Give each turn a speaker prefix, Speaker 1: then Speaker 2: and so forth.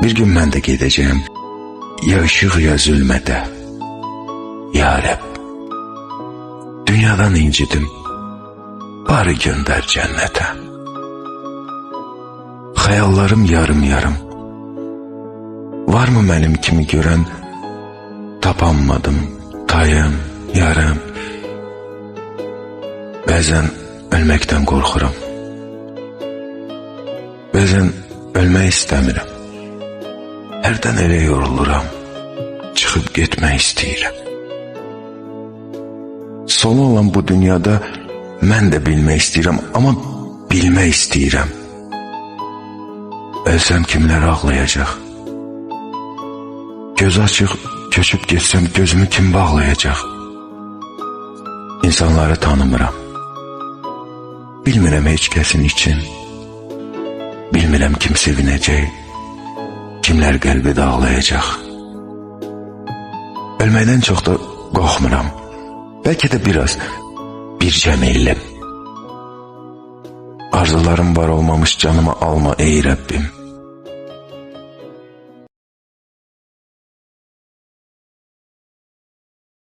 Speaker 1: Bir gün mən də gedəcəyim, ya ışıq ya zülmətə. Ya Rəbb, dünyadan incidim, bari göndər cənnətə. Xəyallarım yarım-yarım, varmı mənim kimi görən, tapanmadım, tayım, yarım. Bəzən ölməkdən qorxuram, bəzən ölmək istəmirəm. Hərdən elə yoruluram, çıxıb getmək istəyirəm. Sonu olan bu dünyada mən də bilmək istəyirəm, amma bilmək istəyirəm. Ölsəm kimlər ağlayacaq? Göz açıq, köçüb getsəm gözümü kim bağlayacaq? İnsanları tanımıram. Bilmirəm heç kəsin için. Bilmirəm kim sevinəcək, kimlər qəlbi dağlayacaq. Ölməkdən çox da qorxmuram. Bəlkə də biraz, bircə meyillim. Arzularım var olmamış canımı alma ey Rəbbim.